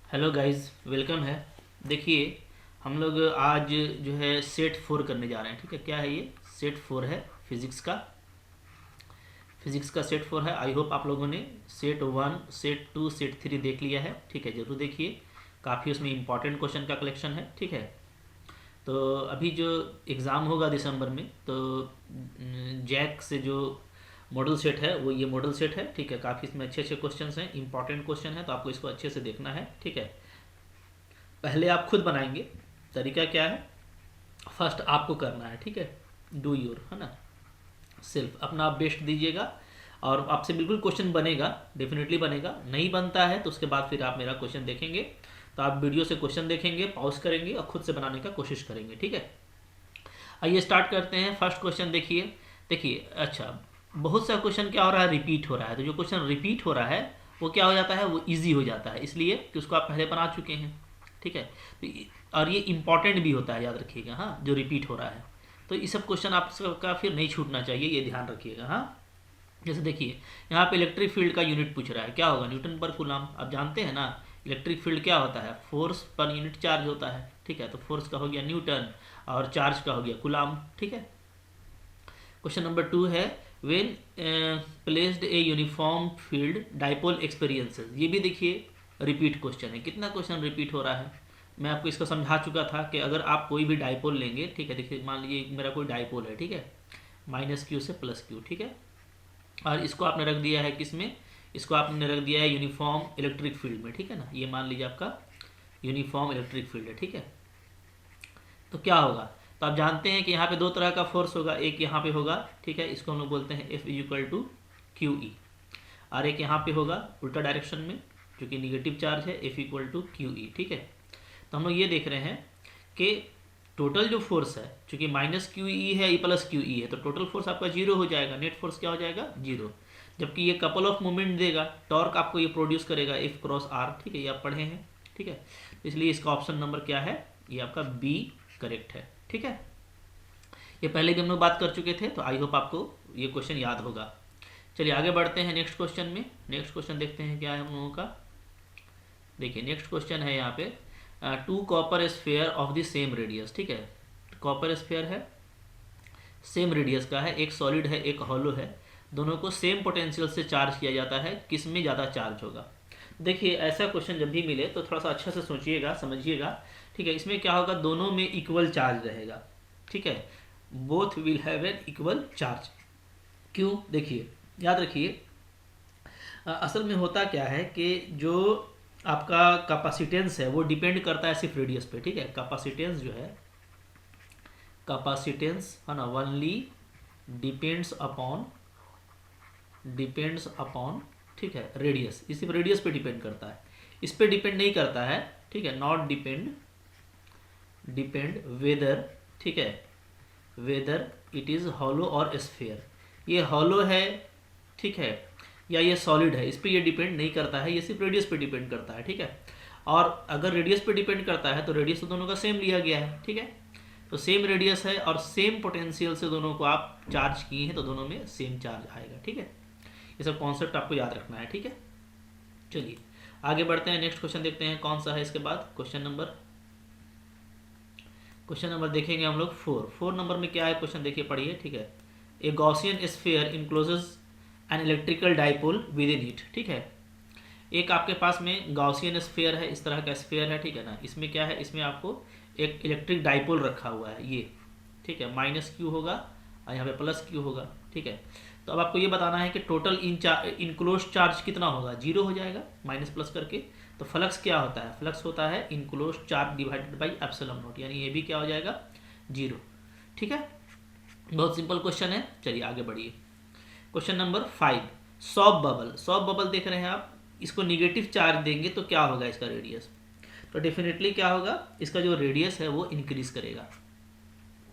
Hello guys, welcome है। देखिए, हम लोग आज जो है सेट 4 करने जा रहे हैं। ठीक है, क्या है ये? सेट 4 है फिजिक्स का सेट 4 है। आई होप आप लोगों ने सेट 1 सेट 2 सेट 3 देख लिया है। ठीक है, जरूर देखिए, काफ़ी उसमें इंपॉर्टेंट क्वेश्चन का कलेक्शन है। ठीक है, तो अभी जो एग्ज़ाम होगा दिसंबर में, तो जैक से जो मॉडल सेट है वो ये मॉडल सेट है। ठीक है, काफ़ी इसमें अच्छे अच्छे क्वेश्चंस हैं, इंपॉर्टेंट क्वेश्चन है, तो आपको इसको अच्छे से देखना है। ठीक है, पहले आप खुद बनाएंगे। तरीका क्या है? फर्स्ट आपको करना है। ठीक है, डू योर, है ना, सिर्फ अपना आप बेस्ट दीजिएगा और आपसे बिल्कुल क्वेश्चन बनेगा, डेफिनेटली बनेगा। नहीं बनता है तो उसके बाद फिर आप मेरा क्वेश्चन देखेंगे, तो आप वीडियो से क्वेश्चन देखेंगे, पॉज करेंगे और खुद से बनाने का कोशिश करेंगे। ठीक है, आइए स्टार्ट करते हैं। फर्स्ट क्वेश्चन देखिए। देखिए, अच्छा, बहुत सा क्वेश्चन क्या हो रहा है, रिपीट हो रहा है। तो जो क्वेश्चन रिपीट हो रहा है वो क्या हो जाता है, वो इजी हो जाता है, इसलिए कि उसको आप पहले बना चुके हैं। ठीक है, और ये इंपॉर्टेंट भी होता है, याद रखिएगा। हाँ, जो रिपीट हो रहा है, तो ये सब क्वेश्चन आपका फिर नहीं छूटना चाहिए, ये ध्यान रखिएगा। हाँ, जैसे देखिए, यहाँ पे इलेक्ट्रिक फील्ड का यूनिट पूछ रहा है, क्या होगा? न्यूटन पर कूलम। आप जानते हैं ना, इलेक्ट्रिक फील्ड क्या होता है? फोर्स पर यूनिट चार्ज होता है। ठीक है, तो फोर्स का हो गया न्यूटन और चार्ज का हो गया कूलम। ठीक है, क्वेश्चन नंबर 2 है, when placed a uniform field dipole experiences. ये भी देखिए रिपीट क्वेश्चन है। कितना क्वेश्चन रिपीट हो रहा है? मैं आपको इसका समझा चुका था कि अगर आप कोई भी डाइपोल लेंगे, ठीक है, देखिए मान लीजिए मेरा कोई डाइपोल है, ठीक है, -q से +q, ठीक है, और इसको आपने रख दिया है किस में? इसको आपने रख दिया है यूनिफॉर्म इलेक्ट्रिक फील्ड में। ठीक है ना, ये मान लीजिए आपका यूनिफॉर्म इलेक्ट्रिक फील्ड है। ठीक है, तो क्या होगा? तो आप जानते हैं कि यहाँ पे दो तरह का फोर्स होगा, एक यहाँ पे होगा, ठीक है, इसको हम लोग बोलते हैं F=QE, और एक यहाँ पे होगा उल्टा डायरेक्शन में, जो कि निगेटिव चार्ज है, F=QE। ठीक है, तो हम लोग ये देख रहे हैं कि टोटल जो फोर्स है, चूंकि -QE है, +QE है, तो टोटल फोर्स आपका जीरो हो जाएगा, नेट फोर्स क्या हो जाएगा? जीरो। जबकि ये कपल ऑफ मोमेंट देगा, टॉर्क आपको ये प्रोड्यूस करेगा F×R। ठीक है, ये आप पढ़े हैं। ठीक है, इसलिए इसका ऑप्शन नंबर क्या है? ये आपका बी करेक्ट है। ठीक है, ये पहले भी हम लोग बात कर चुके थे, तो आई होप आपको ये क्वेश्चन याद होगा। चलिए आगे बढ़ते हैं नेक्स्ट क्वेश्चन में। नेक्स्ट क्वेश्चन देखते हैं क्या है हम लोगों का। देखिए, नेक्स्ट क्वेश्चन है यहाँ पे, two copper sphere of the same radius. ठीक है, कॉपर स्फेयर है, सेम रेडियस का है, एक सॉलिड है एक हॉलो है, दोनों को सेम पोटेंशियल से चार्ज किया जाता है, किस में ज़्यादा चार्ज होगा? देखिए, ऐसा क्वेश्चन जब भी मिले तो थोड़ा सा अच्छा से सोचिएगा, समझिएगा। ठीक है, इसमें क्या होगा, दोनों में इक्वल चार्ज रहेगा। ठीक है, both will have an equal charge. क्यों? देखिए, याद रखिए, असल में होता क्या है कि जो आपका कैपेसिटेंस है वो डिपेंड करता है सिर्फ रेडियस पे। ठीक है, कैपेसिटेंस जो है, कैपेसिटेंस है ना, ओनली डिपेंड्स अपॉन ठीक है, रेडियस। ये सिर्फ रेडियस पे डिपेंड करता है, इस पे डिपेंड नहीं करता है। ठीक है, नॉट डिपेंड वेदर, ठीक है, वेदर इट इज़ हॉलो और स्फेयर। ये हॉलो है, ठीक है, या ये सॉलिड है, इस पर ये डिपेंड नहीं करता है, ये सिर्फ रेडियस पे डिपेंड करता है। ठीक है, और अगर रेडियस पे डिपेंड करता है तो रेडियस तो दोनों का सेम लिया गया है। ठीक है, तो सेम रेडियस है और सेम पोटेंशियल से दोनों को आप चार्ज किए हैं, तो दोनों में सेम चार्ज आएगा। ठीक है, ये सब कॉन्सेप्ट आपको याद रखना है। ठीक है, चलिए आगे बढ़ते हैं। नेक्स्ट क्वेश्चन देखते हैं कौन सा है इसके बाद। क्वेश्चन नंबर देखेंगे हम लोग 4 नंबर में क्या है क्वेश्चन, देखिए पढ़िए। ठीक है, a Gaussian sphere encloses an electrical dipole within it. ठीक है, एक आपके पास में गॉसियन स्फीयर है, इस तरह का स्फीयर है। ठीक है ना, इसमें क्या है, इसमें आपको एक इलेक्ट्रिक डाइपोल रखा हुआ है ये। ठीक है, -q होगा और यहाँ पे +q होगा। ठीक है, तो अब आपको ये बताना है कि टोटल इनक्लोज चार्ज कितना होगा? जीरो हो जाएगा, माइनस प्लस करके। तो फ्लक्स क्या होता है? फ्लक्स होता है enclose charge divided by epsilon not, यानी ये भी क्या हो जाएगा? जीरो। ठीक है, बहुत सिंपल क्वेश्चन है। चलिए आगे बढ़िए। Question number 5, soft bubble. Soft bubble देख रहे हैं आप, इसको निगेटिव चार्ज देंगे तो क्या होगा इसका रेडियस? तो डेफिनेटली क्या होगा, इसका जो रेडियस है वो इंक्रीज करेगा।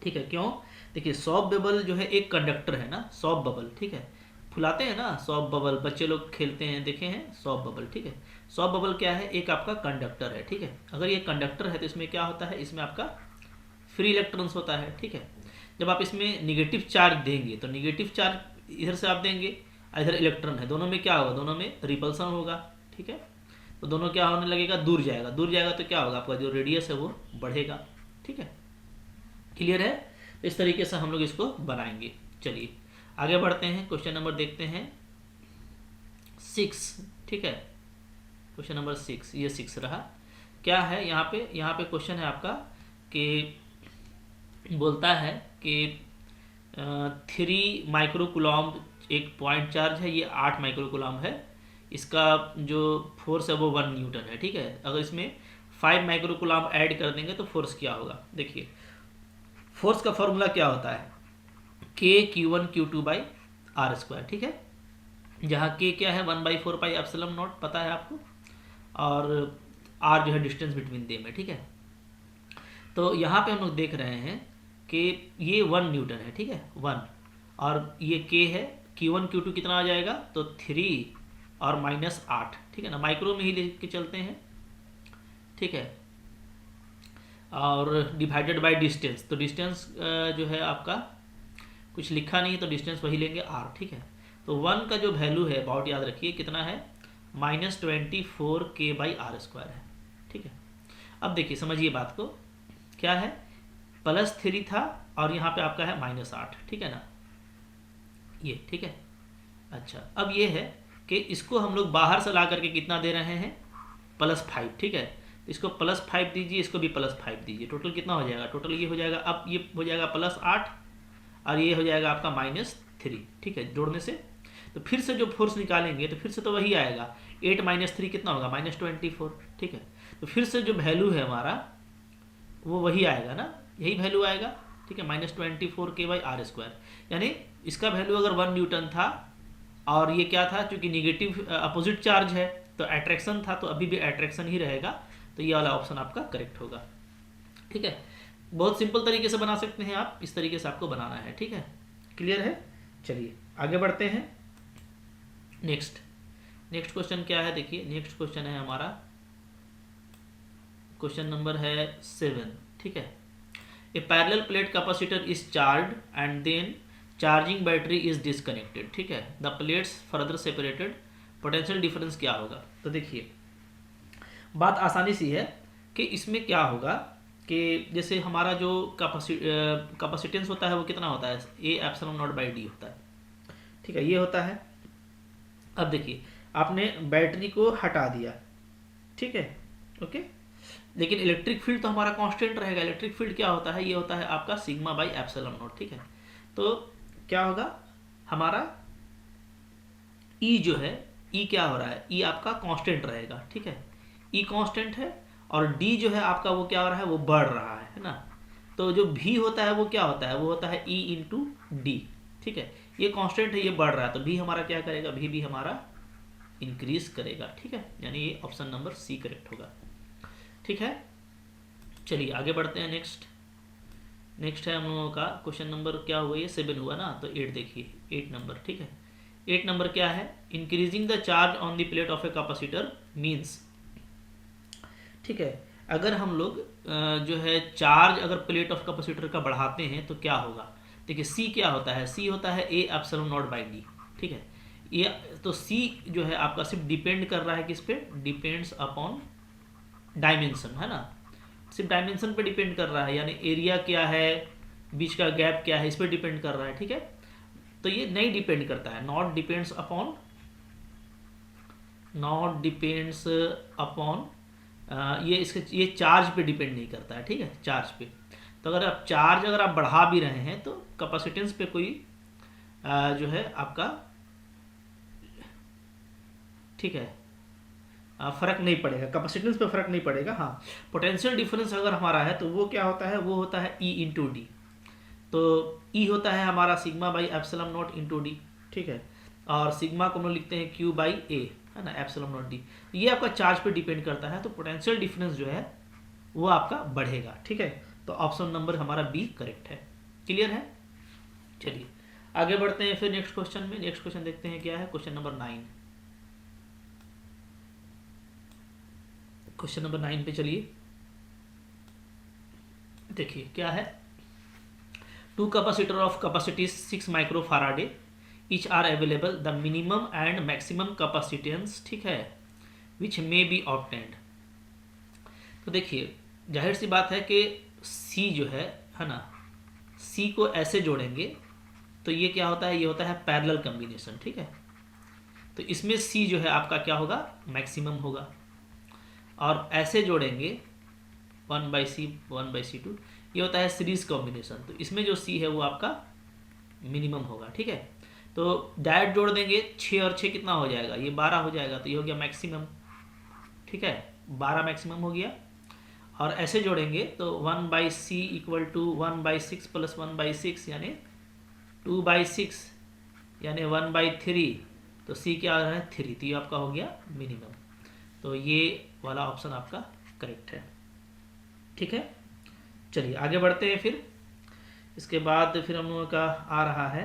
ठीक है, क्यों? देखिए, सॉफ्ट बबल जो है एक कंडक्टर है ना, सॉफ्ट बबल। ठीक है, फुलाते हैं ना सॉफ्ट बबल, बच्चे लोग खेलते हैं, देखे हैं सॉफ्ट बबल। ठीक है, सॉफ्ट बबल क्या है? एक आपका कंडक्टर है। ठीक है, अगर ये कंडक्टर है तो इसमें क्या होता है, इसमें आपका फ्री इलेक्ट्रॉन्स होता है। ठीक है, जब आप इसमें निगेटिव चार्ज देंगे तो निगेटिव चार्ज इधर से आप देंगे, इधर इलेक्ट्रॉन है, दोनों में क्या होगा? दोनों में रिपल्सन होगा। ठीक है, तो दोनों क्या होने लगेगा, दूर जाएगा। दूर जाएगा तो क्या होगा, आपका जो रेडियस है वो बढ़ेगा। ठीक है, क्लियर है। तो इस तरीके से हम लोग इसको बनाएंगे। चलिए आगे बढ़ते हैं, क्वेश्चन नंबर देखते हैं 6। ठीक है, क्वेश्चन नंबर 6, ये 6 रहा। क्या है यहाँ पे क्वेश्चन है आपका कि बोलता है कि 3 माइक्रोकुलॉम एक पॉइंट चार्ज है, ये 8 माइक्रोकुलॉम है, इसका जो फोर्स है वो 1 न्यूटन है। ठीक है, अगर इसमें 5 माइक्रोकुलॉम ऐड कर देंगे तो फोर्स क्या होगा। देखिए फोर्स का फॉर्मूला क्या होता है, K Q1 Q2/r²। ठीक है, जहाँ K क्या है 1/4πε0 पता है आपको, और R जो है डिस्टेंस बिटवीन देम है। ठीक है, तो यहाँ पे हम लोग देख रहे हैं कि ये 1 न्यूटन है। ठीक है, 1, और ये K है, Q1 Q2 कितना आ जाएगा, तो 3 और -8। ठीक है ना, माइक्रो में ही लेके चलते हैं। ठीक है, और डिवाइडेड बाय डिस्टेंस, तो डिस्टेंस जो है आपका कुछ लिखा नहीं है तो डिस्टेंस वही लेंगे r। ठीक है, तो 1 का जो वैल्यू है अबाउट याद रखिए कितना है, -24K/r² है। ठीक है, अब देखिए समझिए बात को, क्या है +3 था और यहाँ पे आपका है -8। ठीक है ना, ये ठीक है। अच्छा, अब ये है कि इसको हम लोग बाहर से ला करके कितना दे रहे हैं, +5। ठीक है, इसको +5 दीजिए, इसको भी +5 दीजिए, टोटल कितना हो जाएगा, टोटल ये हो जाएगा, अब ये हो जाएगा +8 और ये हो जाएगा आपका -3। ठीक है, जोड़ने से तो फिर से जो फोर्स निकालेंगे तो फिर से तो वही आएगा, 8 - 3 कितना होगा, -24। ठीक है, तो फिर से जो वैल्यू है हमारा वो वही आएगा ना, यही वैल्यू आएगा। ठीक है, -24K/r², यानी इसका वैल्यू अगर 1 न्यूटन था और ये क्या था, चूंकि निगेटिव अपोजिट चार्ज है तो अट्रैक्शन था, तो अभी भी अट्रैक्शन ही रहेगा, तो ये वाला ऑप्शन आपका करेक्ट होगा। ठीक है, बहुत सिंपल तरीके से बना सकते हैं आप, इस तरीके से आपको बनाना है। ठीक है, क्लियर है। चलिए आगे बढ़ते हैं। नेक्स्ट क्वेश्चन क्या है, देखिए नेक्स्ट क्वेश्चन है हमारा, क्वेश्चन नंबर है 7। ठीक है, a parallel plate capacitor is charge and then charging battery is disconnected. ठीक है, the plates further separated, potential difference क्या होगा। तो देखिए बात आसानी सी है कि इसमें क्या होगा कि जैसे हमारा जो कैपेसिटेंस होता है वो कितना होता है, A/0/d होता है। ठीक है, ये होता है। अब देखिए आपने बैटरी को हटा दिया, ठीक है, ओके, लेकिन इलेक्ट्रिक फील्ड तो हमारा कांस्टेंट रहेगा। इलेक्ट्रिक फील्ड क्या होता है, ये होता है आपका σ/ε0। ठीक है, तो क्या होगा हमारा E जो है, E क्या हो रहा है, E आपका कांस्टेंट रहेगा। ठीक है, E कांस्टेंट है और D जो है आपका वो क्या हो रहा है, वो बढ़ रहा है ना। तो जो V होता है वो क्या होता है, वो होता है E × D। ठीक है, ये कांस्टेंट है, ये बढ़ रहा है, तो V हमारा क्या करेगा, V भी हमारा इंक्रीज करेगा। ठीक है, यानी ये ऑप्शन नंबर C करेक्ट होगा। ठीक है, चलिए आगे बढ़ते हैं। नेक्स्ट है हम लोगों का क्वेश्चन नंबर क्या हुआ, ये 7 हुआ ना, तो 8 देखिए, 8 नंबर। ठीक है, 8 नंबर क्या है, increasing the charge on the plate of a capacitor means. ठीक है, अगर हम लोग जो है चार्ज अगर प्लेट ऑफ कैपेसिटर का बढ़ाते हैं तो क्या होगा। देखिए C क्या होता है, C होता है A/0/d। ठीक है, ये तो C जो है आपका सिर्फ डिपेंड कर रहा है किस पे, डिपेंड्स अपॉन डायमेंशन, है ना, सिर्फ डायमेंशन पे डिपेंड कर रहा है, यानी एरिया क्या है, बीच का गैप क्या है, इस पर डिपेंड कर रहा है। ठीक है, तो ये नहीं डिपेंड करता है, नॉट डिपेंड्स अपॉन ये चार्ज पे डिपेंड नहीं करता है। ठीक है, चार्ज पे, तो अगर आप चार्ज अगर आप बढ़ा भी रहे हैं तो कैपेसिटेंस पे कोई जो है आपका, ठीक है, फर्क नहीं पड़ेगा, कैपेसिटेंस पे फर्क नहीं पड़ेगा। हाँ, पोटेंशियल डिफरेंस अगर हमारा है तो वो क्या होता है, वो होता है E × D। तो E होता है हमारा σ/ε0 × D। ठीक है, और सिग्मा को हम लोग लिखते हैं Q/A, है ना, ε0d। ये आपका चार्ज पे डिपेंड करता है, तो पोटेंशियल डिफरेंस जो है वो आपका बढ़ेगा। ठीक है, तो ऑप्शन नंबर हमारा B करेक्ट है। क्लियर है। चलिए आगे बढ़ते हैं फिर नेक्स्ट क्वेश्चन में। नेक्स्ट क्वेश्चन देखते हैं क्या है, क्वेश्चन नंबर 9। क्वेश्चन नंबर 9 पे चलिए, देखिए क्या है, 2 capacitor of capacity 6 माइक्रोफाराडे each are available, the minimum and maximum capacitance, ठीक है, विच मे बी ऑब्टेन्ड। तो देखिए जाहिर सी बात है कि सी जो है ना, सी को ऐसे जोड़ेंगे तो ये क्या होता है, ये होता है पैरेलल कॉम्बिनेशन, ठीक है। तो इसमें सी जो है आपका क्या होगा, मैक्सिमम होगा। और ऐसे जोड़ेंगे 1/c 1/c2, ये होता है सीरीज कॉम्बिनेशन। तो इसमें जो सी है वो आपका मिनिमम होगा, ठीक है। तो डायरेक्ट जोड़ देंगे 6 और 6 कितना हो जाएगा, ये 12 हो जाएगा, तो ये हो गया मैक्सिमम, ठीक है, 12 मैक्सिमम हो गया। और ऐसे जोड़ेंगे तो 1/c इक्वल टू 1/6 प्लस 1/6 यानी 2/6 यानी 1/3। तो सी क्या आ रहा है 3, तो ये आपका हो गया मिनिमम। तो ये वाला ऑप्शन आपका करेक्ट है, ठीक है। चलिए आगे बढ़ते हैं। फिर इसके बाद फिर हम लोगों का आ रहा है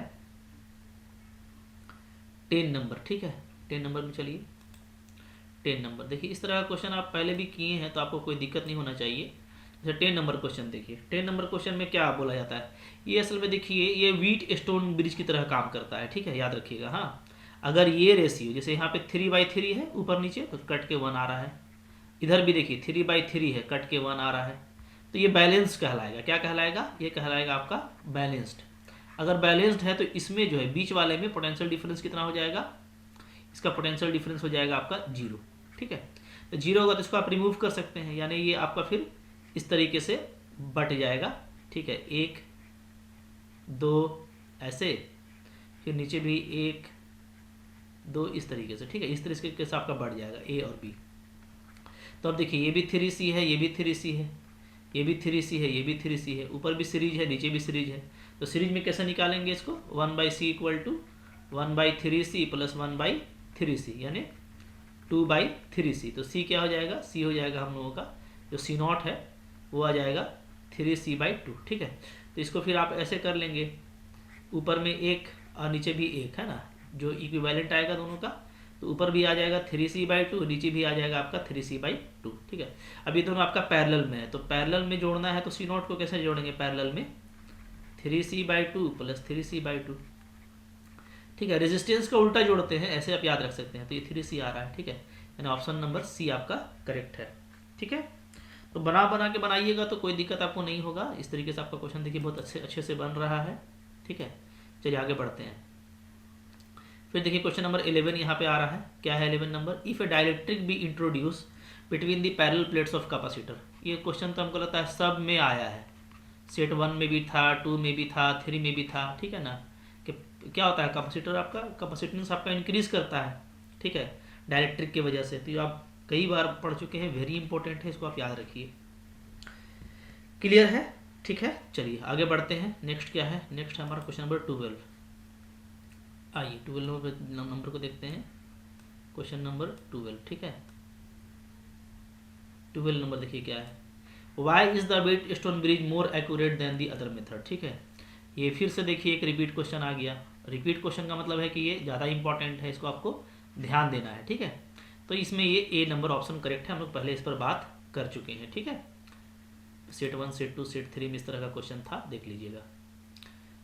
10 नंबर, ठीक है। 10 नंबर में चलिए 10 नंबर देखिए, इस तरह का क्वेश्चन आप पहले भी किए हैं तो आपको कोई दिक्कत नहीं होना चाहिए। जैसे 10 नंबर क्वेश्चन देखिए, 10 नंबर क्वेश्चन में क्या बोला जाता है, ये असल में देखिए ये व्हीट स्टोन ब्रिज की तरह काम करता है, ठीक है, याद रखिएगा। हाँ, अगर ये रेशियो जैसे यहाँ पे 3/3 है ऊपर नीचे तो कट के 1 आ रहा है, इधर भी देखिए 3/3 है कट के 1 आ रहा है, तो ये बैलेंस कहलाएगा। क्या कहलाएगा, ये कहलाएगा आपका बैलेंस्ड। अगर बैलेंस्ड है तो इसमें जो है बीच वाले में पोटेंशियल डिफरेंस कितना हो जाएगा, इसका पोटेंशियल डिफरेंस हो जाएगा आपका 0, ठीक है। तो 0 होगा तो इसको आप रिमूव कर सकते हैं, यानी ये आपका फिर इस तरीके से बट जाएगा, ठीक है। 1 2 ऐसे, फिर नीचे भी 1 2 इस तरीके से, ठीक है। इस तरीके से आपका बढ़ जाएगा ए और बी। तो अब देखिए ये भी 3c है, ये भी 3c है, ये भी 3c है, ये भी 3c है, ऊपर भी सीरीज है नीचे भी सीरीज है। तो सीरीज में कैसे निकालेंगे इसको, 1/c equal to 1/3c plus 1/3c यानी 2/3c। तो c क्या हो जाएगा, c हो जाएगा हम लोगों का जो c0 है वो आ जाएगा 3c/2, ठीक है। तो इसको फिर आप ऐसे कर लेंगे, ऊपर में 1 और नीचे भी 1 है ना, जो इक्विवेलेंट आएगा दोनों का। तो ऊपर भी आ जाएगा 3c/2, नीचे भी आ जाएगा आपका 3c/2, ठीक है। अब ये दोनों आपका पैरेलल में है, तो पैरेलल में जोड़ना है तो c0 को कैसे जोड़ेंगे पैरेलल में, 3c/2 प्लस 3c/2, ठीक है। रेजिस्टेंस का उल्टा जोड़ते हैं, ऐसे आप याद रख सकते हैं। तो ये 3c आ रहा है, ठीक है, यानी ऑप्शन नंबर सी आपका करेक्ट है, ठीक है। तो बना के बनाइएगा तो कोई दिक्कत आपको नहीं होगा। इस तरीके से आपका क्वेश्चन देखिए बहुत अच्छे से बन रहा है, ठीक है। चलिए आगे बढ़ते हैं। फिर देखिए क्वेश्चन नंबर 11 यहाँ पे आ रहा है, क्या है 11 number, if A dielectric be introduce between the parallel plates of capacitor. ये क्वेश्चन तो हमको लगता है सब में आया है, सेट 1 में भी था, 2 में भी था, 3 में भी था, ठीक है ना। कि क्या होता है कैपेसिटर आपका, कैपेसिटेंस आपका इंक्रीज करता है, ठीक है, डाइलेक्ट्रिक की वजह से। तो ये आप कई बार पढ़ चुके हैं, वेरी इंपॉर्टेंट है, इसको आप याद रखिए। क्लियर है, ठीक है। चलिए आगे बढ़ते हैं। नेक्स्ट क्या है, नेक्स्ट है हमारा क्वेश्चन नंबर 12। आइए 12 नंबर को देखते हैं, क्वेश्चन नंबर 12, ठीक है। 12 नंबर देखिए क्या है, why is the Wheatstone bridge more accurate than the other method, ठीक है। ये फिर से देखिए एक रिपीट क्वेश्चन आ गया। रिपीट क्वेश्चन का मतलब है कि ये ज़्यादा इंपॉर्टेंट है, इसको आपको ध्यान देना है, ठीक है। तो इसमें ये ए नंबर ऑप्शन करेक्ट है, हम लोग पहले इस पर बात कर चुके हैं, ठीक है। सेट 1 सेट 2 सेट 3 में इस तरह का क्वेश्चन था, देख लीजिएगा।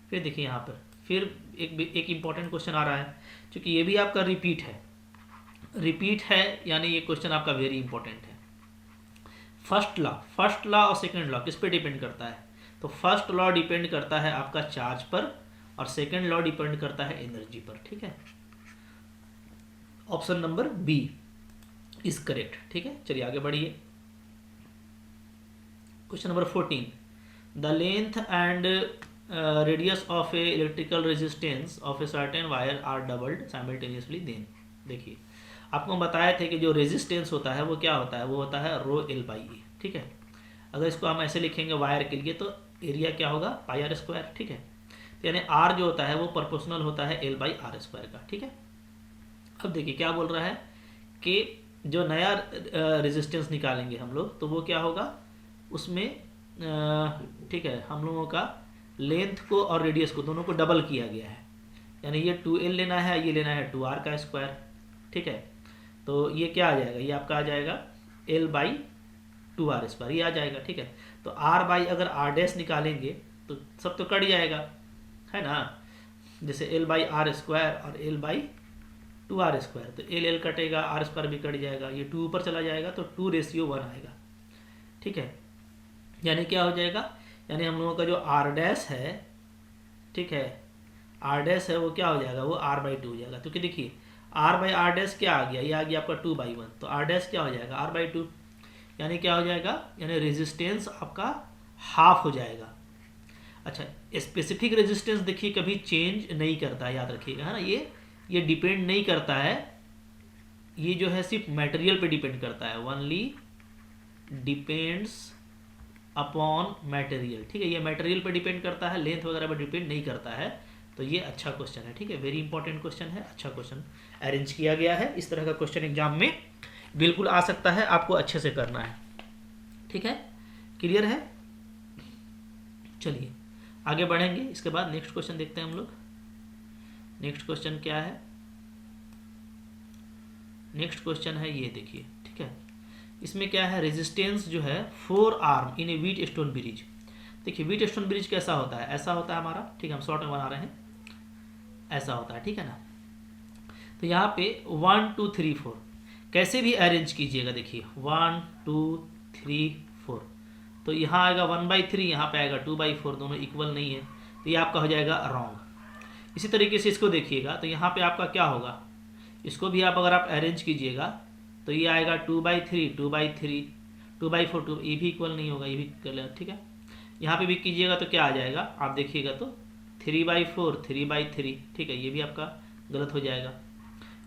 फिर देखिए यहाँ पर फिर एक इम्पॉर्टेंट क्वेश्चन आ रहा है, क्योंकि ये भी आपका रिपीट है, यानी ये क्वेश्चन आपका वेरी इंपॉर्टेंट है। फर्स्ट लॉ और सेकंड लॉ किस पे डिपेंड करता है, तो फर्स्ट लॉ डिपेंड करता है आपका चार्ज पर और सेकंड लॉ डिपेंड करता है एनर्जी पर, ठीक है। Option number B is correct, ठीक है। चलिए आगे बढ़िए। Question number 14, the length and radius of a electrical resistance of a certain wire are doubled simultaneously then. देखिए आपको हम बताए थे कि जो रेजिस्टेंस होता है वो क्या होता है, वो होता है ρl/e, ठीक है। अगर इसको हम ऐसे लिखेंगे वायर के लिए तो एरिया क्या होगा πr², ठीक है। तो यानी r जो होता है वो प्रोपोर्शनल होता है l/r² का, ठीक है। अब देखिए क्या बोल रहा है कि जो नया रेजिस्टेंस निकालेंगे हम लोग तो वो क्या होगा उसमें, ठीक है, हम लोगों का लेंथ को और रेडियस को दोनों को डबल किया गया है, यानी ये 2l लेना है, ये लेना है 2r², ठीक है। तो ये क्या आ जाएगा, ये आपका आ जाएगा l/2r², ये आ जाएगा, ठीक है। तो r/ अगर r' निकालेंगे तो सब तो कट जाएगा, है ना। जैसे l/r² और l/2r², 2r²। तो एल कटेगा, r² भी कट जाएगा, ये 2 ऊपर चला जाएगा तो 2:1 आएगा। ठीक है, यानी क्या हो जाएगा, यानी हम लोगों का जो r' है, ठीक है, r' है वो क्या हो जाएगा, वो r/2 हो जाएगा। क्योंकि देखिए r/r' क्या आ गया, ये आ गया आपका 2/1, तो r' क्या हो जाएगा, r/2, यानी क्या हो जाएगा, यानी रेजिस्टेंस आपका हाफ हो जाएगा। अच्छा, स्पेसिफिक रेजिस्टेंस देखिए कभी चेंज नहीं करता है, याद रखिएगा, है ना, ये डिपेंड नहीं करता है, ये जो है सिर्फ मटेरियल पे डिपेंड करता है, ओनली डिपेंड्स अपॉन मटेरियल। ठीक है, ये मटेरियल पे डिपेंड करता है, लेंथ वगैरह पे डिपेंड नहीं करता है। तो ये अच्छा क्वेश्चन है, ठीक है, वेरी इंपॉर्टेंट क्वेश्चन है, अच्छा क्वेश्चन अरेंज किया गया है। इस तरह का क्वेश्चन एग्जाम में बिल्कुल आ सकता है, आपको अच्छे से करना है। ठीक है, क्लियर है। चलिए आगे बढ़ेंगे, इसके बाद नेक्स्ट क्वेश्चन देखते हैं हम लोग। नेक्स्ट क्वेश्चन क्या है, नेक्स्ट क्वेश्चन है ये देखिए। ठीक है, इसमें क्या है, रेजिस्टेंस जो है 4 आर्म इन ए व्हीट स्टोन ब्रिज। देखिए व्हीट स्टोन ब्रिज कैसा होता है, ऐसा होता है हमारा, ठीक है, हम शॉर्ट में बना रहे हैं, ऐसा होता है, ठीक है ना। तो यहाँ पे 1 2 3 4 कैसे भी अरेंज कीजिएगा, देखिए 1 2 3 4, तो यहाँ आएगा 1/3, यहाँ पे आएगा 2/4, दोनों इक्वल नहीं है, तो ये आपका हो जाएगा रॉन्ग। इसी तरीके से इसको देखिएगा, तो यहाँ पे आपका क्या होगा, इसको भी आप अगर आप अरेंज कीजिएगा तो ये आएगा 2/3 2/3 2/4 2, ये भी इक्वल नहीं होगा, ये भी कर लेना। ठीक है, यहाँ पे भी कीजिएगा तो क्या आ जाएगा, आप देखिएगा तो 3/4 3/3, ठीक है, ये भी आपका गलत हो जाएगा।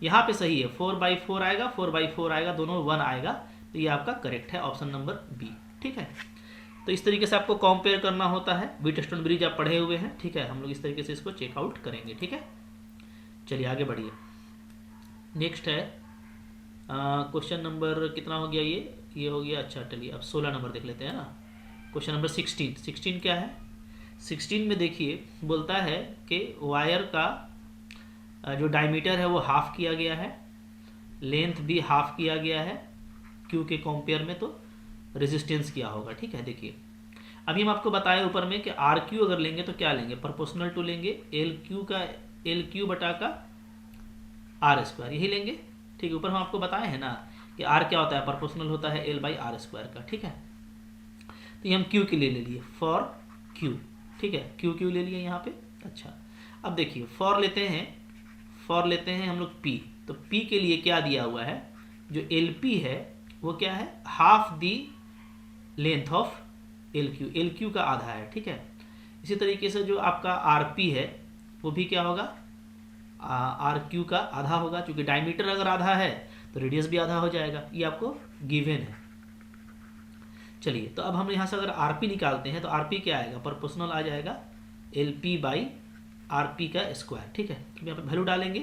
यहाँ पे सही है, 4/4 आएगा, 4/4 आएगा, दोनों 1 आएगा, तो ये आपका करेक्ट है, ऑप्शन नंबर बी। ठीक है, तो इस तरीके से आपको कंपेयर करना होता है। व्हीट स्टोन ब्रिज आप पढ़े हुए हैं, ठीक है, हम लोग इस तरीके से इसको चेकआउट करेंगे। ठीक है, चलिए आगे बढ़िए। नेक्स्ट है क्वेश्चन नंबर कितना हो गया, ये हो गया, अच्छा चलिए अब 16 नंबर देख लेते हैं ना। क्वेश्चन नंबर 16 क्या है, 16 में देखिए बोलता है कि वायर का जो डायमीटर है वो हाफ किया गया है, लेंथ भी हाफ किया गया है, क्यू के कंपेयर में तो रेजिस्टेंस क्या होगा। ठीक है, देखिए अभी हम आपको बताए ऊपर में कि आर क्यू अगर लेंगे तो क्या लेंगे, प्रोपोर्शनल टू लेंगे एल क्यू बटा का r², यही लेंगे। ठीक है, ऊपर हम आपको बताए हैं ना कि r क्या होता है, प्रोपोर्शनल होता है l/r² का। ठीक है, तो ये हम q के लिए ले लिए, फॉर q, ठीक है, q ले लिए यहाँ पे। अच्छा, अब देखिए फॉर लेते हैं हम लोग p, तो p के लिए क्या दिया हुआ है, जो LP है वो क्या है, half the length of LQ का आधा है। ठीक है, इसी तरीके से जो आपका RP है वो भी क्या होगा, RQ का आधा होगा, क्योंकि डायमीटर अगर आधा है तो रेडियस भी आधा हो जाएगा, ये आपको गिवन है। चलिए, तो अब हम यहाँ से अगर RP निकालते हैं तो RP क्या आएगा, प्रोपोर्शनल आ जाएगा LP/RP का स्क्वायर। ठीक है, तो यहाँ पर वैल्यू डालेंगे,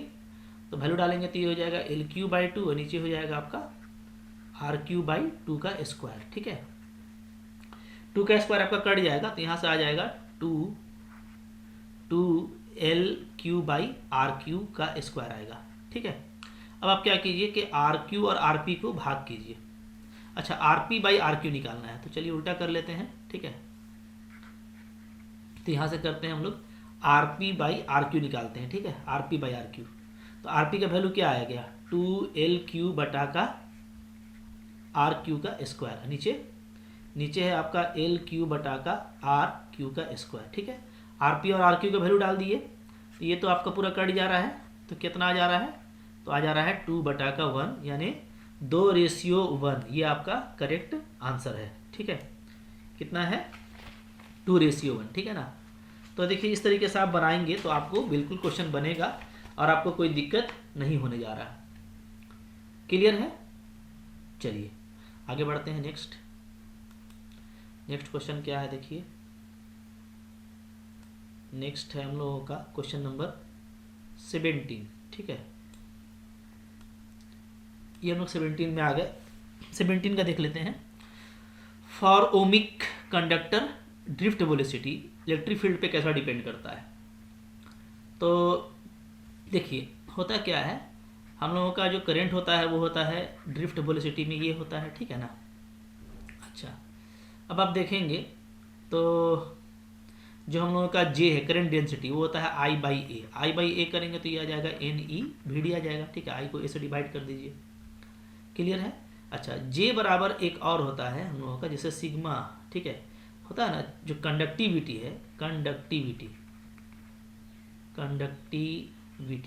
तो वैल्यू डालेंगे तो ये हो जाएगा LQ/2 और नीचे हो जाएगा आपका RQ/2 का स्क्वायर। ठीक है, 2 का स्क्वायर आपका कट जाएगा, तो यहाँ से आ जाएगा 2 LQ/RQ का स्क्वायर आएगा। ठीक है, अब आप क्या कीजिए कि RQ और RP को भाग कीजिए। अच्छा, RP/RQ निकालना है, तो चलिए उल्टा कर लेते हैं। ठीक है, तो यहाँ से करते हैं हम लोग RP/RQ निकालते हैं। ठीक है, RP/RQ, तो RP का वैल्यू क्या आ गया, 2LQ बटा का RQ का स्क्वायर, नीचे है आपका LQ बटा का RQ का स्क्वायर। ठीक है, RP और RQ का वैल्यू डाल दिए, तो ये तो आपका पूरा कट जा रहा है, तो कितना आ जा रहा है, तो आ जा रहा है 2 बटा का 1, यानी 2:1, ये आपका करेक्ट आंसर है। ठीक है, कितना है, 2:1। ठीक है ना, तो देखिए इस तरीके से आप बनाएंगे तो आपको बिल्कुल क्वेश्चन बनेगा और आपको कोई दिक्कत नहीं होने जा रहा है। क्लियर है, चलिए आगे बढ़ते हैं। नेक्स्ट क्वेश्चन क्या है, देखिए नेक्स्ट है हम लोगों का क्वेश्चन नंबर 17। ठीक है, ये हम लोग 17 में आ गए। 17 का देख लेते हैं। For ohmic conductor drift velocity electric field पे कैसा डिपेंड करता है। तो देखिए होता क्या है, हम लोगों का जो करंट होता है वो होता है ड्रिफ्ट वेलोसिटी में, ये होता है। ठीक है ना। अच्छा, अब आप देखेंगे तो जो हम लोगों का जे है करंट डेंसिटी वो होता है आई बाई ए। आई बाई ए करेंगे तो ये आ जाएगा एन ई वी डी आ जाएगा। ठीक है, आई को ए से डिवाइड कर दीजिए। क्लियर है। अच्छा, जे बराबर एक और होता है हम लोगों का जैसे सिग्मा। ठीक है, होता है ना जो कंडक्टिविटी है, कंडक्टिविटी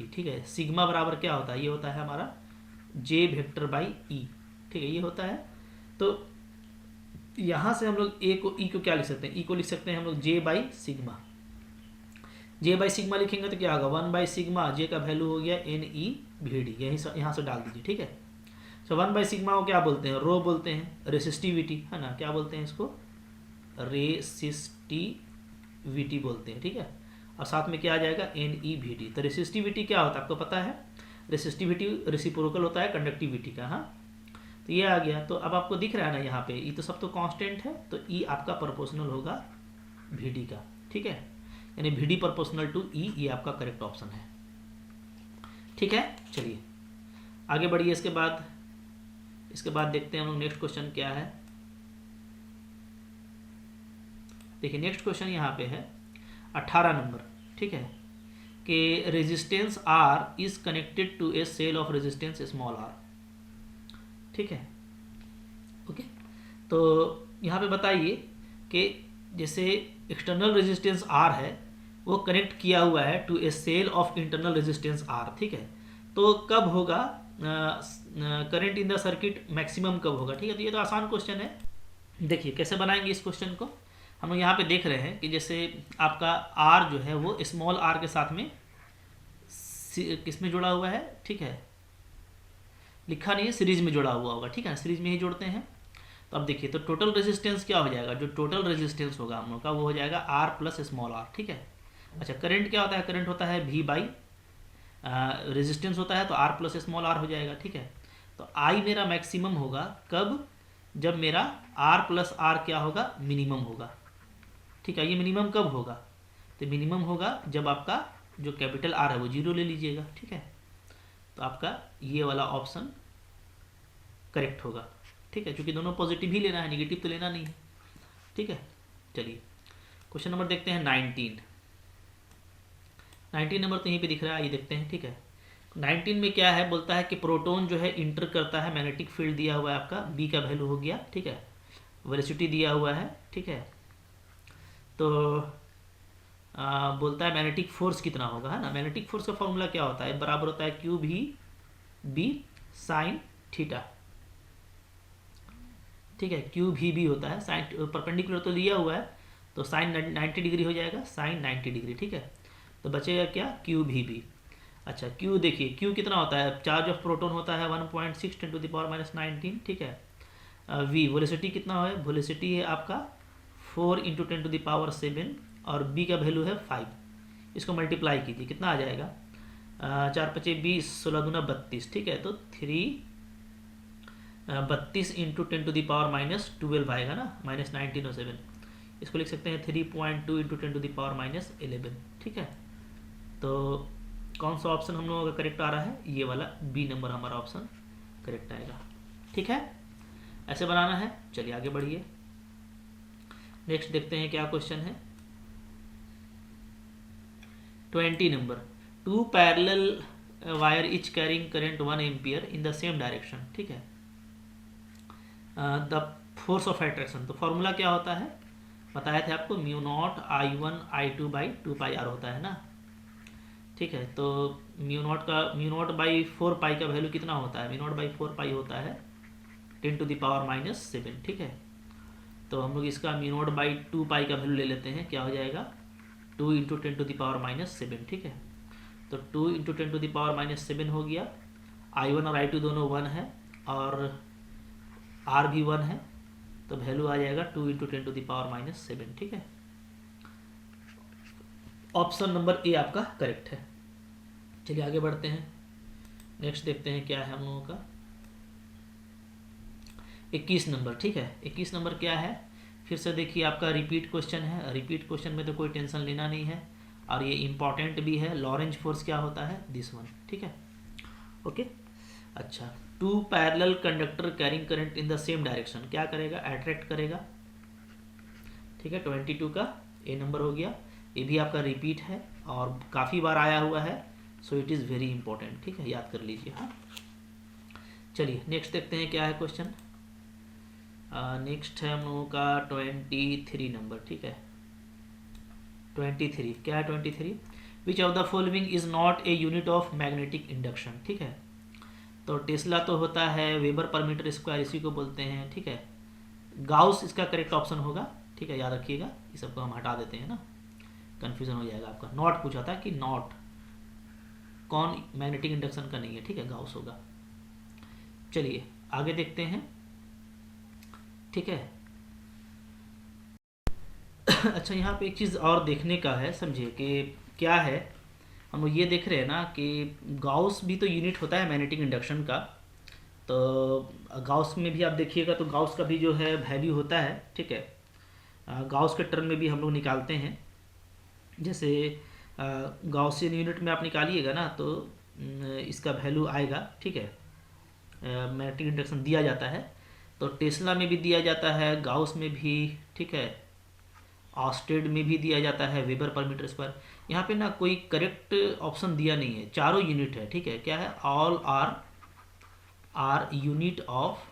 ठीक है, सिग्मा बराबर क्या होता है, ये होता है हमारा जे वेक्टर बाई ई। ठीक है, ये होता है। तो यहाँ से हम लोग ए को ई को क्या लिख सकते हैं, ई को लिख सकते हैं हम लोग J by sigma. J by sigma लिखेंगे तो क्या होगा, 1 बाई सिग्मा, जे का वैल्यू हो गया एन ई वी डी, यहीं से यहाँ से डाल दीजिए। ठीक है, तो 1 बाई सिग्मा को क्या बोलते हैं, रो बोलते हैं, रेसिस्टिविटी है ना, क्या बोलते हैं इसको, रेसिस्टिविटी बोलते हैं। ठीक है, और साथ में क्या आ जाएगा एन ई वी डी। तो रेसिस्टिविटी क्या होता है आपको पता है, रेसिस्टिविटी रेसिप्रोकल होता है कंडक्टिविटी का। हाँ, तो ये आ गया। तो अब आपको दिख रहा है ना यहाँ पे ई तो सब तो कांस्टेंट है, तो ई आपका प्रोपोर्शनल होगा वी डी का। ठीक है, यानी वी डी प्रोपोर्शनल टू ई, ये आपका करेक्ट ऑप्शन है। ठीक है, चलिए आगे बढ़िए। इसके बाद देखते हैं हम लोग नेक्स्ट क्वेश्चन क्या है। देखिए नेक्स्ट क्वेश्चन यहाँ पे है 18 नंबर। ठीक है, कि resistance R is connected to a cell of resistance small R. ठीक है, ओके। तो यहाँ पे बताइए कि जैसे एक्सटर्नल रेजिस्टेंस आर है वो कनेक्ट किया हुआ है to a cell of internal resistance R. ठीक है, तो कब होगा current in the circuit maximum कब होगा। ठीक है, तो ये तो आसान क्वेश्चन है। देखिए कैसे बनाएंगे इस क्वेश्चन को। हम लोग यहाँ पे देख रहे हैं कि जैसे आपका आर जो है वो स्मॉल आर के साथ में किस में जुड़ा हुआ है। ठीक है, लिखा नहीं है, सीरीज में जुड़ा हुआ होगा। ठीक है, सीरीज में ही जोड़ते हैं। तो अब देखिए, तो टोटल रेजिस्टेंस क्या हो जाएगा, जो टोटल रेजिस्टेंस होगा हम लोग का वो हो जाएगा आर प्लस स्मॉल आर। ठीक है, अच्छा करंट क्या होता है, करंट होता है वी बाई रेजिस्टेंस होता है, तो आर प्लस स्मॉल आर हो जाएगा। ठीक है, तो आई मेरा मैक्सिमम होगा कब, जब मेरा आर प्लस आर क्या होगा, मिनिमम होगा। ठीक है, ये मिनिमम कब होगा, तो मिनिमम होगा जब आपका जो कैपिटल आर है वो जीरो ले लीजिएगा। ठीक है, तो आपका ये वाला ऑप्शन करेक्ट होगा। ठीक है, क्योंकि दोनों पॉजिटिव ही लेना है, निगेटिव तो लेना नहीं है। ठीक है, चलिए क्वेश्चन नंबर देखते हैं 19 नंबर तो यहीं पे दिख रहा है, ये देखते हैं। ठीक है, 19 में क्या है, बोलता है कि प्रोटॉन जो है इंटर करता है, मैग्नेटिक फील्ड दिया हुआ है आपका, बी का वैल्यू हो गया। ठीक है, वेलोसिटी दिया हुआ है। ठीक है, तो बोलता है मैग्नेटिक फोर्स कितना होगा, है ना। मैग्नेटिक फोर्स का फॉर्मूला क्या होता है, बराबर होता है क्यू भी बी साइन थीटा। ठीक है, क्यू भी होता है साइन, परपेंडिकुलर तो दिया हुआ है तो साइन 90 डिग्री हो जाएगा, साइन 90 डिग्री। ठीक है, तो बचेगा क्या, क्यू भी। अच्छा, क्यू देखिए, क्यू कितना होता है, चार्ज ऑफ प्रोटॉन होता है 1.6 × 10⁻⁹। ठीक है, वी वेलोसिटी कितना है, वेलोसिटी है आपका 4 × 10⁻7 और बी का वैल्यू है 5। इसको मल्टीप्लाई कीजिए, कितना आ जाएगा, 4 × 5 = 20, 16 × 32। ठीक है, तो 32 × 10⁻⁻12 आएगा ना, -19 और 7। इसको लिख सकते हैं 3.2 × 10⁻11। ठीक है, तो कौन सा ऑप्शन हम लोगों का करेक्ट आ रहा है, ये वाला बी नंबर हमारा ऑप्शन करेक्ट आएगा। ठीक है, ऐसे बनाना है। चलिए आगे बढ़िए, नेक्स्ट देखते हैं क्या क्वेश्चन है। 20 number, 2 parallel wire etch carrying current 1 ampere in the same direction. ठीक है, द फोर्स ऑफ अट्रैक्शन, तो फॉर्मूला क्या होता है, बताया था आपको, μ0 I1 I2 बाई 2πr होता है ना। ठीक है, तो μ0 4 पाई का वैल्यू कितना होता है, μ0 4 पाई होता है 10⁻⁷। ठीक है, तो हम लोग इसका μ0 2 पाई का वैल्यू ले लेते हैं, क्या हो जाएगा 2 × 10⁻⁷। ठीक है, तो 2 × 10⁻⁷ हो गया। I1 और I2 दोनों 1 है और R भी 1 है, तो वैल्यू आ जाएगा 2 × 10⁻⁷। ठीक है, ऑप्शन नंबर ए आपका करेक्ट है। चलिए आगे बढ़ते हैं, नेक्स्ट देखते हैं क्या है हम लोगों का 21 नंबर। ठीक है, 21 नंबर क्या है, फिर से देखिए आपका रिपीट क्वेश्चन है। रिपीट क्वेश्चन में तो कोई टेंशन लेना नहीं है और ये इंपॉर्टेंट भी है। लॉरेंज फोर्स क्या होता है, दिस वन। ठीक है, ओके। अच्छा, 2 parallel conductor carrying current in the same direction, क्या करेगा, अट्रैक्ट करेगा। ठीक है, 22 का ए नंबर हो गया। ये भी आपका रिपीट है और काफ़ी बार आया हुआ है, so it is very important, ठीक है, याद कर लीजिए। हाँ, चलिए नेक्स्ट देखते हैं क्या है क्वेश्चन। नेक्स्ट है हम लोगों का 23 नंबर, ठीक है। 23 क्या है? 23 विच of the following is not a unit of magnetic induction, ठीक है। तो टेस्ला तो होता है वेबर पर मीटर स्क्वायर, इसी को बोलते हैं, ठीक है। गाउस इसका करेक्ट ऑप्शन होगा, ठीक है, याद रखिएगा। ये सबको हम हटा देते हैं ना, कन्फ्यूजन हो जाएगा आपका। नॉट पूछा था कि नॉट कौन मैग्नेटिक इंडक्शन का नहीं है, ठीक है, गाउस होगा। चलिए आगे देखते हैं, ठीक है। अच्छा, यहाँ पे एक चीज़ और देखने का है, समझिए कि क्या है। हम लोग ये देख रहे हैं ना कि गाउस भी तो यूनिट होता है मैग्नेटिक इंडक्शन का। तो गाउस में भी आप देखिएगा तो गाउस का भी जो है वैल्यू होता है, ठीक है। गाउस के टर्म में भी हम लोग निकालते हैं। जैसे गाउसियन यूनिट में आप निकालिएगा ना तो इसका वैल्यू आएगा, ठीक है। मैग्नेटिक इंडक्शन दिया जाता है, तो टेस्ला में भी दिया जाता है, गाउस में भी, ठीक है, ऑस्टेड में भी दिया जाता है, वेबर पर मीटर स्क्वायर। यहाँ पे ना कोई करेक्ट ऑप्शन दिया नहीं है, चारों यूनिट है, ठीक है। क्या है? All are unit of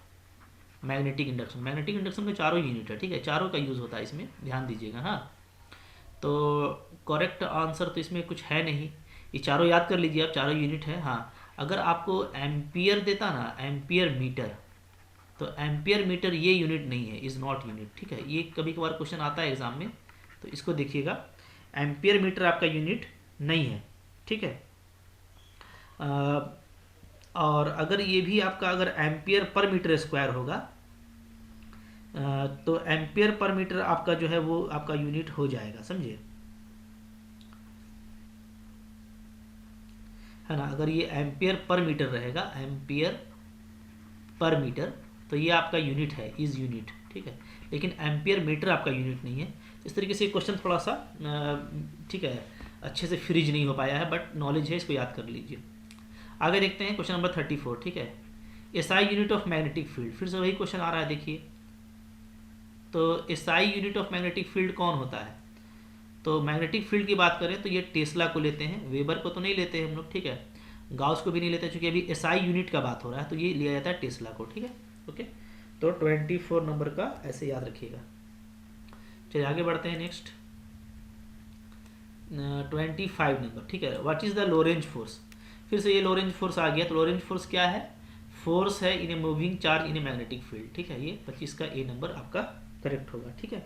magnetic induction. Magnetic induction में चारों यूनिट है, ठीक है, चारों का यूज़ होता है इसमें, ध्यान दीजिएगा। हाँ, तो करेक्ट आंसर तो इसमें कुछ है नहीं, ये चारों याद कर लीजिए आप, चारों यूनिट है। हाँ, अगर आपको एम्पियर देता ना, एम्पियर मीटर, तो एम्पियर मीटर ये यूनिट नहीं है, इज़ नॉट यूनिट, ठीक है। ये कभी कभार क्वेश्चन आता है एग्जाम में, तो इसको देखिएगा। एम्पियर मीटर आपका यूनिट नहीं है, ठीक है। और अगर ये भी आपका अगर एम्पियर पर मीटर स्क्वायर होगा, तो एम्पियर पर मीटर आपका जो है वो आपका यूनिट हो जाएगा, समझिए, है ना। अगर ये एम्पियर पर मीटर रहेगा, एम्पियर पर मीटर, तो ये आपका यूनिट है, इज यूनिट, ठीक है। लेकिन एम्पियर मीटर आपका यूनिट नहीं है। इस तरीके से क्वेश्चन थोड़ा सा, ठीक है, अच्छे से फ्रीज नहीं हो पाया है, बट नॉलेज है, इसको याद कर लीजिए। आगे देखते हैं क्वेश्चन नंबर 34, ठीक है। SI unit of magnetic field, फिर से वही क्वेश्चन आ रहा है, देखिए। तो SI unit of magnetic field कौन होता है? तो मैग्नेटिक फील्ड की बात करें तो ये टेस्ला को लेते हैं, वेबर को तो नहीं लेते हम लोग, ठीक है, गाउस को भी नहीं लेते, चूंकि अभी एसआई यूनिट का बात हो रहा है, तो ये लिया जाता है टेस्ला को, ठीक है। ओके, तो 24 नंबर का ऐसे याद रखिएगा। चलिए आगे बढ़ते हैं, नेक्स्ट 25 नंबर, ठीक है। What is the Lorentz force? फिर से ये लोरेंज फोर्स आ गया। तो लोरेंज फोर्स क्या है? फोर्स है in a moving charge in a magnetic field, ठीक है। ये 25 का ए नंबर आपका करेक्ट होगा, ठीक है।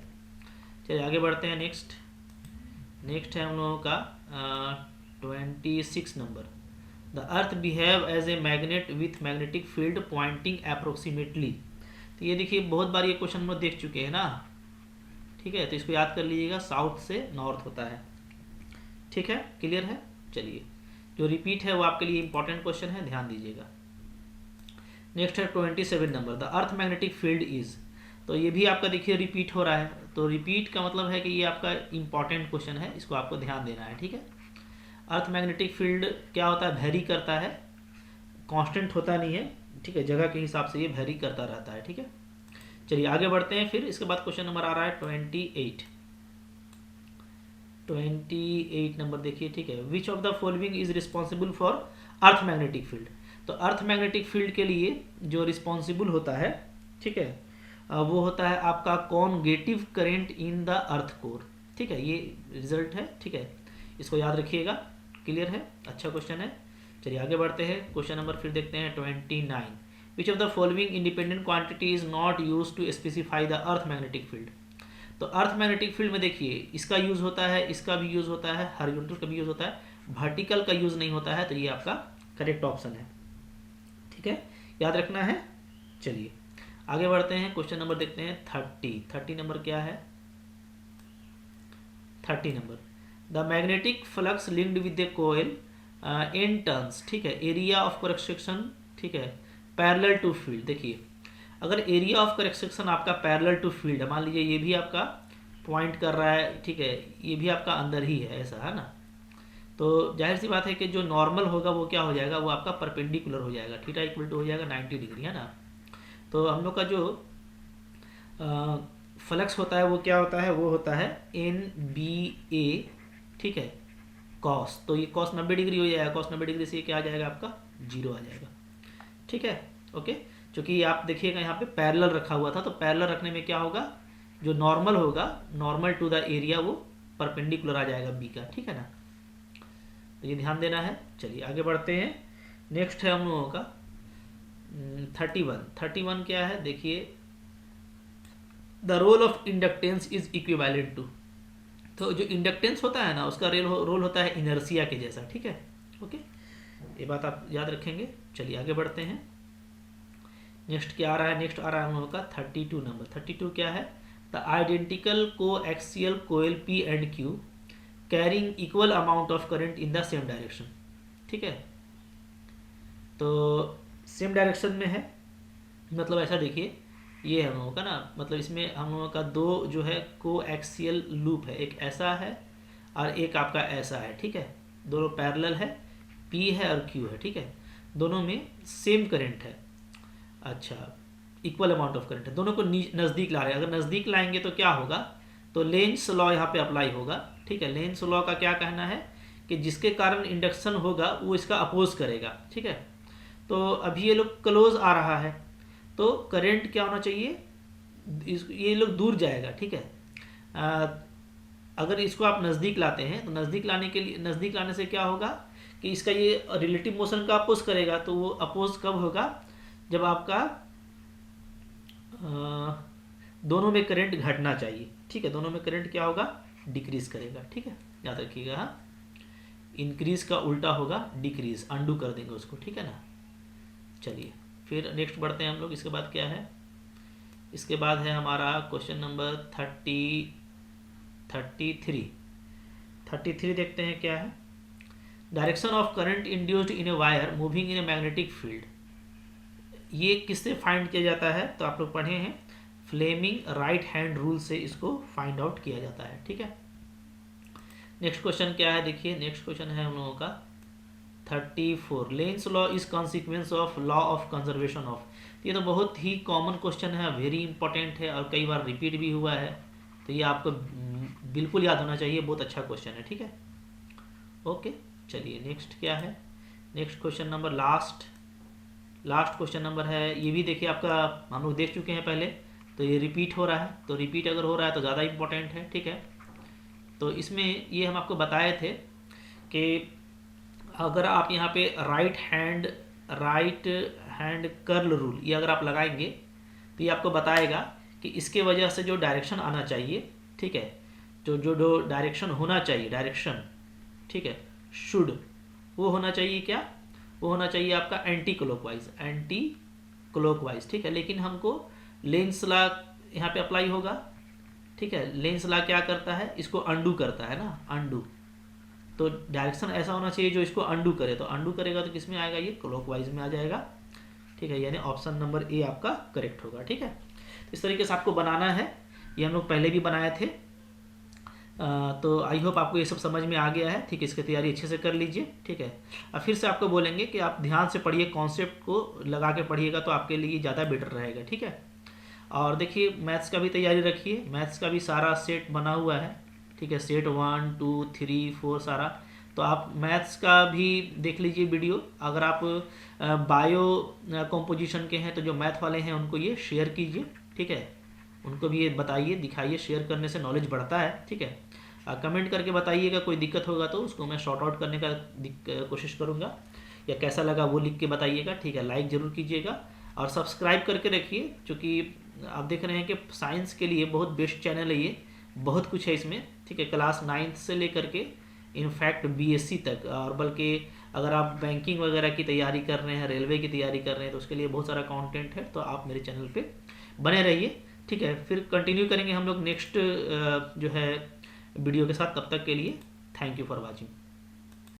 चलिए आगे बढ़ते हैं, नेक्स्ट है हम लोगों का 26 number. The earth behave as a magnet with magnetic field pointing approximately. तो ये देखिए, बहुत बार ये क्वेश्चन हम लोग देख चुके हैं ना, ठीक है। तो इसको याद कर लीजिएगा, साउथ से नॉर्थ होता है, ठीक है, क्लियर है। चलिए, जो रिपीट है वो आपके लिए इंपॉर्टेंट क्वेश्चन है, ध्यान दीजिएगा। नेक्स्ट है 27 number. The earth magnetic field is, तो ये भी आपका देखिए रिपीट हो रहा है। तो रिपीट का मतलब है कि ये आपका इंपॉर्टेंट क्वेश्चन है, इसको आपको ध्यान देना है, ठीक है। अर्थ मैग्नेटिक फील्ड क्या होता है? वेरी करता है, कांस्टेंट होता नहीं है, ठीक है, जगह के हिसाब से ये वेरी करता रहता है, ठीक है। चलिए आगे बढ़ते हैं। फिर इसके बाद क्वेश्चन नंबर आ रहा है 28 नंबर, देखिए, ठीक है। विच of the following is responsible for earth magnetic field? तो अर्थ मैग्नेटिक फील्ड के लिए जो रिस्पॉन्सिबल होता है, ठीक है, वो होता है आपका convective current in the earth core, ठीक है। ये रिजल्ट है, ठीक है, इसको याद रखिएगा, क्लियर है, अच्छा क्वेश्चन है। चलिए आगे बढ़ते हैं, क्वेश्चन नंबर फिर देखते हैं 29। Which of the following independent quantity is not use to specify the earth magnetic field? तो अर्थ मैग्नेटिक फील्ड में देखिए, इसका यूज होता है, इसका भी यूज होता है, हॉरिजॉन्टल का भी यूज होता है, वर्टिकल का यूज नहीं होता है, तो ये आपका करेक्ट ऑप्शन है, ठीक है, याद रखना है। चलिए आगे बढ़ते हैं, क्वेश्चन नंबर देखते हैं 30 नंबर क्या है? 30 number, the magnetic flux linked with the coil in turns, ठीक है, एरिया ऑफ क्रॉस, ठीक है, पैरेलल टू फील्ड। देखिए, अगर एरिया ऑफ क्रॉस आपका पैरेलल टू फील्ड है, मान लीजिए ये भी आपका पॉइंट कर रहा है, ठीक है, ये भी आपका अंदर ही है, ऐसा है ना, तो जाहिर सी बात है कि जो नॉर्मल होगा वो क्या हो जाएगा? वो आपका परपेंडिकुलर हो जाएगा, थीटा इक्वल टू हो जाएगा 90 डिग्री, है ना। तो हम लोग का जो फ्लक्स होता है वो क्या होता है? वो होता है NBA ठीक है, कॉस, तो ये कॉस 90 डिग्री हो जाएगा, कॉस 90 डिग्री से ये क्या आ जाएगा आपका 0 आ जाएगा, ठीक है। ओके, क्योंकि आप देखिएगा यहाँ पे पैरेलल रखा हुआ था, तो पैरेलल रखने में क्या होगा, जो नॉर्मल होगा, नॉर्मल टू द एरिया, वो परपेंडिकुलर आ जाएगा बी का, ठीक है ना, तो ये ध्यान देना है। चलिए आगे बढ़ते हैं। नेक्स्ट है हम लोगों का 31 क्या है, देखिए, the role of inductance is equivalent to, तो जो इंडक्टेंस होता है ना उसका रोल होता है इनर्सिया के जैसा, ठीक है। ओके, ये बात आप याद रखेंगे। चलिए आगे बढ़ते हैं। नेक्स्ट क्या आ रहा है, नेक्स्ट आ रहा है हम लोगों का 32 नंबर। 32 क्या है, the identical coaxial coil P and Q carrying equal amount of current in the same direction, ठीक है। तो सेम डायरेक्शन में है, मतलब ऐसा देखिए, ये हम लोगों का ना, मतलब इसमें हम लोगों का दो जो है को एक्सियल लूप है, एक ऐसा है और एक आपका ऐसा है, ठीक है, दोनों पैरेलल है, P है और Q है, ठीक है, दोनों में सेम करंट है, अच्छा, इक्वल अमाउंट ऑफ करंट है, दोनों को नज़दीक ला रहे हैं। अगर नज़दीक लाएंगे तो क्या होगा, तो लेंस लॉ यहाँ पे अप्लाई होगा, ठीक है। लेंस लॉ का क्या कहना है कि जिसके कारण इंडक्शन होगा वो इसका अपोज करेगा, ठीक है। तो अभी ये लोग क्लोज आ रहा है, तो करंट क्या होना चाहिए, ये लोग दूर जाएगा, ठीक है। अगर इसको आप नज़दीक लाते हैं तो नज़दीक लाने के लिए, नज़दीक लाने से क्या होगा कि इसका ये रिलेटिव मोशन का अपोज करेगा, तो वो अपोज कब होगा, जब आपका दोनों में करंट घटना चाहिए, ठीक है, दोनों में करंट क्या होगा, डिक्रीज करेगा, ठीक है, याद रखिएगा। हाँ, इंक्रीज का उल्टा होगा डिक्रीज, अंडू कर देंगे उसको, ठीक है ना। चलिए फिर नेक्स्ट बढ़ते हैं हम लोग। इसके बाद क्या है, इसके बाद है हमारा क्वेश्चन नंबर 33 देखते हैं क्या है। Direction of current induced in a wire moving in a magnetic field, ये किससे फाइंड किया जाता है, तो आप लोग पढ़े हैं, फ्लेमिंग राइट हैंड रूल से इसको फाइंड आउट किया जाता है, ठीक है। नेक्स्ट क्वेश्चन क्या है, देखिए, नेक्स्ट क्वेश्चन है हम लोगों का 34, Lenz law is consequence of law of conservation of, ये तो बहुत ही कॉमन क्वेश्चन है, वेरी इंपॉर्टेंट है और कई बार रिपीट भी हुआ है, तो ये आपको बिल्कुल याद होना चाहिए, बहुत अच्छा क्वेश्चन है, ठीक है। ओके, चलिए नेक्स्ट क्या है, next question number last question number है, ये भी देखिए आपका हम लोग देख चुके हैं पहले, तो ये रिपीट हो रहा है, तो रिपीट अगर हो रहा है तो ज़्यादा इंपॉर्टेंट है, ठीक है। तो इसमें ये हम आपको बताए थे कि अगर आप यहाँ पे राइट हैंड कर्ल रूल ये अगर आप लगाएंगे तो ये आपको बताएगा कि इसके वजह से जो डायरेक्शन आना चाहिए, ठीक है, जो डायरेक्शन होना चाहिए, डायरेक्शन, ठीक है, शुड, वो होना चाहिए क्या, वो होना चाहिए आपका एंटी क्लॉकवाइज, ठीक है। लेकिन हमको लेंस लॉ यहाँ पे अप्लाई होगा, ठीक है। लेंस लॉ क्या करता है, इसको अंडू करता है ना, अंडू, तो डायरेक्शन ऐसा होना चाहिए जो इसको अंडू करे, तो अंडू करेगा तो किस में आएगा, ये क्लॉकवाइज में आ जाएगा, ठीक है, यानी ऑप्शन नंबर ए आपका करेक्ट होगा, ठीक है। इस तरीके से आपको बनाना है, ये हम लोग पहले भी बनाए थे, तो आई होप आपको ये सब समझ में आ गया है, ठीक है। इसकी तैयारी अच्छे से कर लीजिए, ठीक है। अब फिर से आपको बोलेंगे कि आप ध्यान से पढ़िए, कॉन्सेप्ट को लगा के पढ़िएगा तो आपके लिए ज़्यादा बेटर रहेगा, ठीक है। और देखिए मैथ्स का भी तैयारी रखिए, मैथ्स का भी सारा सेट बना हुआ है, ठीक है, सेट 1 2 3 4 सारा, तो आप मैथ्स का भी देख लीजिए वीडियो। अगर आप बायो कंपोजिशन के हैं तो जो मैथ वाले हैं उनको ये शेयर कीजिए, ठीक है, उनको भी ये बताइए, दिखाइए, शेयर करने से नॉलेज बढ़ता है, ठीक है। कमेंट करके बताइएगा, कोई दिक्कत होगा तो उसको मैं शॉर्ट आउट करने का कोशिश करूँगा, या कैसा लगा वो लिख के बताइएगा, ठीक है। लाइक ज़रूर कीजिएगा और सब्सक्राइब करके रखिए, क्योंकि आप देख रहे हैं कि साइंस के लिए बहुत बेस्ट चैनल है ये, बहुत कुछ है इसमें, ठीक है, क्लास 9th से लेकर के इनफैक्ट BSc तक, और बल्कि अगर आप बैंकिंग वगैरह की तैयारी कर रहे हैं, रेलवे की तैयारी कर रहे हैं, तो उसके लिए बहुत सारा कंटेंट है, तो आप मेरे चैनल पे बने रहिए, ठीक है। फिर कंटिन्यू करेंगे हम लोग नेक्स्ट जो है वीडियो के साथ, तब तक के लिए थैंक यू फॉर वॉचिंग।